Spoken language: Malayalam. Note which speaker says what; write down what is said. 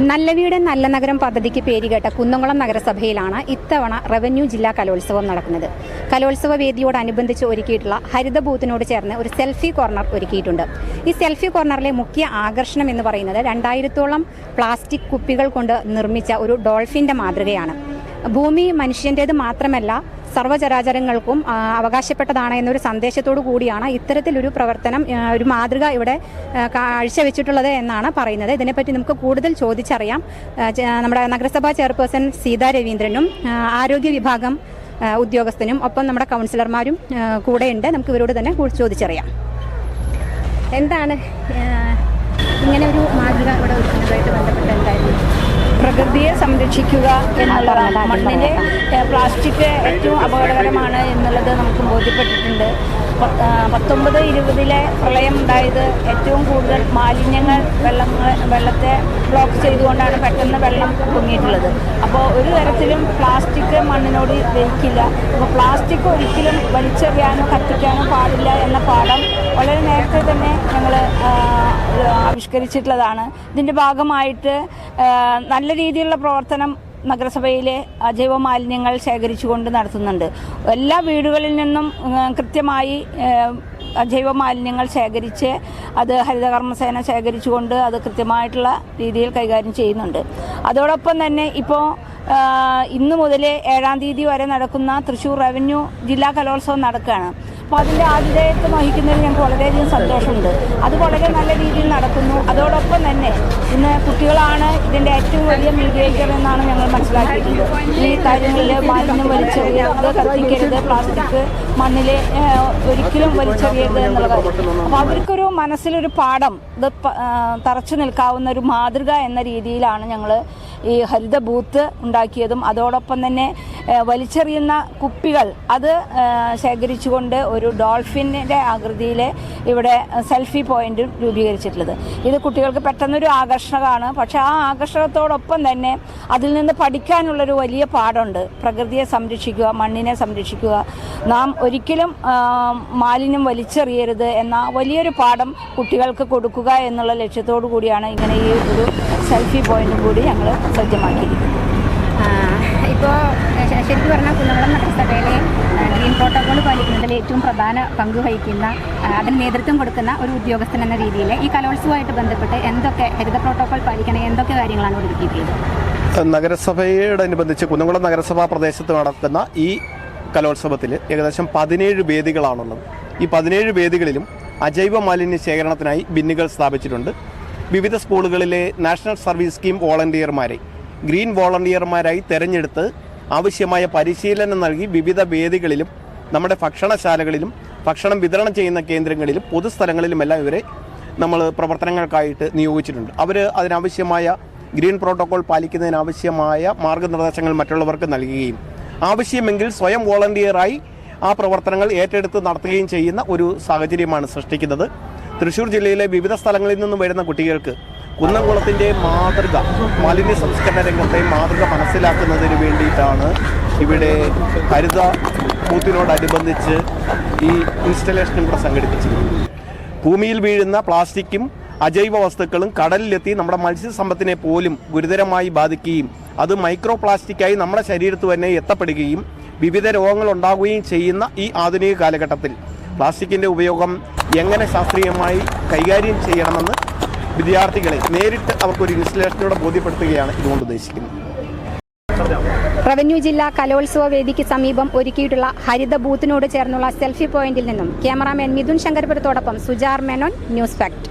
Speaker 1: നല്ലവീട് നല്ല നഗരം പദ്ധതിക്ക് പേരുകേട്ട കുന്നംകുളം നഗരസഭയിലാണ് ഇത്തവണ റവന്യൂ ജില്ലാ കലോത്സവം നടക്കുന്നത്. കലോത്സവ വേദിയോടനുബന്ധിച്ച് ഒരുക്കിയിട്ടുള്ള ഹരിത ബൂത്തിനോട് ചേർന്ന് ഒരു സെൽഫി കോർണർ ഒരുക്കിയിട്ടുണ്ട്. ഈ സെൽഫി കോർണറിലെ മുഖ്യ ആകർഷണം എന്ന് പറയുന്നത് 2000-ഓളം പ്ലാസ്റ്റിക് കുപ്പികൾ കൊണ്ട് നിർമ്മിച്ച ഒരു ഡോൾഫിൻ്റെ മാതൃകയാണ്. ഭൂമി മനുഷ്യൻ്റേത് മാത്രമല്ല, സർവ്വചരാചരങ്ങൾക്കും അവകാശപ്പെട്ടതാണ് എന്നൊരു സന്ദേശത്തോടു കൂടിയാണ് ഇത്തരത്തിലൊരു പ്രവർത്തനം, ഒരു മാതൃക ഇവിടെ കാഴ്ചവെച്ചിട്ടുള്ളത് എന്നാണ് പറയുന്നത്. ഇതിനെപ്പറ്റി നമുക്ക് കൂടുതൽ ചോദിച്ചറിയാം. നമ്മുടെ നഗരസഭാ ചെയർപേഴ്സൺ സീതാ രവീന്ദ്രനും ആരോഗ്യ വിഭാഗം ഉദ്യോഗസ്ഥനും ഒപ്പം നമ്മുടെ കൗൺസിലർമാരും കൂടെയുണ്ട്. നമുക്ക് ഇവരോട് തന്നെ ചോദിച്ചറിയാം. എന്താണ് ഇങ്ങനെ ഒരു മാതൃക ഇവിടെ ഒരുക്കുന്നതായിട്ട് ബന്ധപ്പെട്ട് എന്തായിരുന്നു?
Speaker 2: പ്രകൃതിയെ സംരക്ഷിക്കുക എന്നുള്ളതാണ്. മണ്ണിലെ പ്ലാസ്റ്റിക് ഏറ്റവും അപകടകരമാണ് എന്നുള്ളത് നമുക്ക് ബോധ്യപ്പെട്ടിട്ടുണ്ട്. 19-20 പ്രളയം ഉണ്ടായത് ഏറ്റവും കൂടുതൽ മാലിന്യങ്ങൾ വെള്ളത്തെ ബ്ലോക്ക് ചെയ്തുകൊണ്ടാണ് പെട്ടെന്ന് വെള്ളം പൊങ്ങിയിട്ടുള്ളത്. അപ്പോൾ ഒരു തരത്തിലും പ്ലാസ്റ്റിക് മണ്ണിനോട് ലയിക്കില്ല. അപ്പോൾ പ്ലാസ്റ്റിക് ഒരിക്കലും വലിച്ചെറിയാനോ കത്തിക്കാനോ പാടില്ല എന്ന പാഠം വളരെ നേരത്തെ തന്നെ ഞങ്ങൾ ആവിഷ്കരിച്ചിട്ടുള്ളതാണ്. ഇതിൻ്റെ ഭാഗമായിട്ട് നല്ല രീതിയിലുള്ള പ്രവർത്തനം നഗരസഭയിലെ അജൈവ മാലിന്യങ്ങൾ ശേഖരിച്ചുകൊണ്ട് നടത്തുന്നുണ്ട്. എല്ലാ വീടുകളിൽ നിന്നും കൃത്യമായി അജൈവ മാലിന്യങ്ങൾ ശേഖരിച്ച് അത് ഹരിതകർമ്മസേന ശേഖരിച്ചുകൊണ്ട് അത് കൃത്യമായിട്ടുള്ള രീതിയിൽ കൈകാര്യം ചെയ്യുന്നുണ്ട്. അതോടൊപ്പം തന്നെ ഇപ്പോൾ ഇന്ന് മുതൽ 7-ാം തീയതി വരെ നടക്കുന്ന തൃശ്ശൂർ റവന്യൂ ജില്ലാ കലോത്സവം നടക്കുകയാണ്. അപ്പോൾ അതിൻ്റെ ആതിഥേയത്വം വഹിക്കുന്നതിൽ ഞങ്ങൾക്ക് വളരെയധികം സന്തോഷമുണ്ട്. അത് വളരെ നല്ല രീതിയിൽ നടക്കുന്നു. അതോടൊപ്പം തന്നെ ഇന്ന് കുട്ടികളാണ് ഇതിൻ്റെ ഏറ്റവും വലിയ മീഡിയേറ്റർ എന്നാണ് ഞങ്ങൾ മനസ്സിലാക്കിയിട്ടുള്ളത്. ഈ കാര്യങ്ങളിൽ മാലിന്യം വലിച്ചെറിയരുത്, കത്തിക്കരുത്, പ്ലാസ്റ്റിക് മണ്ണിൽ ഒരിക്കലും വലിച്ചെറിയരുത് എന്നുള്ള കാര്യം. അപ്പോൾ അവർക്കൊരു മനസ്സിലൊരു പാഠം, ഇത് തറച്ചു നിൽക്കാവുന്ന ഒരു മാതൃക എന്ന രീതിയിലാണ് ഞങ്ങൾ ഈ ഹരിത ബൂത്ത് ഉണ്ടാക്കിയതും അതോടൊപ്പം തന്നെ വലിച്ചെറിയുന്ന കുപ്പികൾ അത് ശേഖരിച്ചുകൊണ്ട് ഒരു ഡോൾഫിൻ്റെ ആകൃതിയിൽ ഇവിടെ സെൽഫി പോയിന്റും രൂപീകരിച്ചിട്ടുള്ളത്. ഇത് കുട്ടികൾക്ക് പെട്ടെന്നൊരു ആകർഷകമാണ്. പക്ഷേ ആ ആകർഷകത്തോടൊപ്പം തന്നെ അതിൽ നിന്ന് പഠിക്കാനുള്ളൊരു വലിയ പാഠമുണ്ട്. പ്രകൃതിയെ സംരക്ഷിക്കുക, മണ്ണിനെ സംരക്ഷിക്കുക, നാം ഒരിക്കലും മാലിന്യം വലിച്ചെറിയരുത് എന്ന വലിയൊരു പാഠം കുട്ടികൾക്ക് കൊടുക്കുക എന്നുള്ള ലക്ഷ്യത്തോടു കൂടിയാണ് ഇങ്ങനെ ഈ ഒരു സെൽഫി പോയിന്റും കൂടി ഞങ്ങൾ സജ്ജമാക്കിയിരിക്കുന്നത്.
Speaker 1: ഇപ്പോൾ ശരിക്കും പറഞ്ഞാൽ കുന്നംകുളം നഗരസഭയിലെ ഗ്രീൻ പ്രോട്ടോകോൾ പാലിക്കുന്നതിൽ ഏറ്റവും പ്രധാന പങ്ക് വഹിക്കുന്ന, അതിന് നേതൃത്വം കൊടുക്കുന്ന ഒരു ഉദ്യോഗസ്ഥൻ എന്ന രീതിയിൽ ഈ കലോത്സവമായിട്ട് ബന്ധപ്പെട്ട് എന്തൊക്കെ ഹരിത പ്രോട്ടോകോൾ പാലിക്കണേ, എന്തൊക്കെ കാര്യങ്ങളാണ് ഒരുക്കിയിട്ടുള്ളത്?
Speaker 3: നഗരസഭയോടനുബന്ധിച്ച് കുന്നംകുളം നഗരസഭാ പ്രദേശത്ത് നടക്കുന്ന ഈ കലോത്സവത്തിൽ ഏകദേശം 17 വേദികളാണുള്ളത്. ഈ 17 വേദികളിലും അജൈവ മാലിന്യ ശേഖരണത്തിനായി ബിന്നുകൾ സ്ഥാപിച്ചിട്ടുണ്ട്. വിവിധ സ്കൂളുകളിലെ നാഷണൽ സർവീസ് സ്കീം വോളണ്ടിയർമാരെ ഗ്രീൻ വോളണ്ടിയർമാരായി തെരഞ്ഞെടുത്ത് ആവശ്യമായ പരിശീലനം നൽകി വിവിധ വേദികളിലും നമ്മുടെ ഭക്ഷണശാലകളിലും ഭക്ഷണം വിതരണം ചെയ്യുന്ന കേന്ദ്രങ്ങളിലും പൊതുസ്ഥലങ്ങളിലുമെല്ലാം ഇവരെ നമ്മൾ പ്രവർത്തനങ്ങൾക്കായിട്ട് നിയോഗിച്ചിട്ടുണ്ട്. അവർ അതിനാവശ്യമായ ഗ്രീൻ പ്രോട്ടോകോൾ പാലിക്കുന്നതിനാവശ്യമായ മാർഗനിർദ്ദേശങ്ങൾ മറ്റുള്ളവർക്ക് നൽകുകയും ആവശ്യമെങ്കിൽ സ്വയം വോളണ്ടിയറായി ആ പ്രവർത്തനങ്ങൾ ഏറ്റെടുത്ത് നടത്തുകയും ചെയ്യുന്ന ഒരു സാഹചര്യമാണ് സൃഷ്ടിക്കുന്നത്. തൃശ്ശൂർ ജില്ലയിലെ വിവിധ സ്ഥലങ്ങളിൽ നിന്നും വരുന്ന കുട്ടികൾക്ക് കുന്നംകുളത്തിൻ്റെ മാതൃക, മാലിന്യ സംസ്കരണ രംഗത്തെ മാതൃക മനസ്സിലാക്കുന്നതിന് വേണ്ടിയിട്ടാണ് ഇവിടെ ഹരിത ബൂത്തിനോടനുബന്ധിച്ച് ഈ ഇൻസ്റ്റലേഷൻ ഇവിടെ സംഘടിപ്പിച്ചിരിക്കുന്നത്. ഭൂമിയിൽ വീഴുന്ന പ്ലാസ്റ്റിക്കും അജൈവ വസ്തുക്കളും കടലിലെത്തി നമ്മുടെ മത്സ്യസമ്പത്തിനെ പോലും ഗുരുതരമായി ബാധിക്കുകയും അത് മൈക്രോ പ്ലാസ്റ്റിക്കായി നമ്മുടെ ശരീരത്ത് തന്നെ എത്തപ്പെടുകയും വിവിധ രോഗങ്ങൾ ഉണ്ടാകുകയും ചെയ്യുന്ന ഈ ആധുനിക കാലഘട്ടത്തിൽ പ്ലാസ്റ്റിക്കിൻ്റെ ഉപയോഗം എങ്ങനെ ശാസ്ത്രീയമായി കൈകാര്യം ചെയ്യണമെന്ന് വിദ്യാർത്ഥികളെ നേരിട്ട് അവർക്കൊരു ഇൻസ്റ്റലേഷനിലൂടെ ബോധ്യപ്പെടുത്തുകയാണ് ഇതുകൊണ്ട് ഉദ്ദേശിക്കുന്നത്.
Speaker 1: റവന്യൂ ജില്ലാ കലോത്സവ വേദിക്ക് സമീപം ഒരുക്കിയിട്ടുള്ള ഹരിത ബൂത്തിനോട് ചേർന്നുള്ള സെൽഫി പോയിന്റിൽ നിന്നും ക്യാമറാമാൻ മിഥുൻ ശങ്കർപുരത്തോടൊപ്പം സുജാർ മേനോൻ, ന്യൂസ് ഫാക്ട്.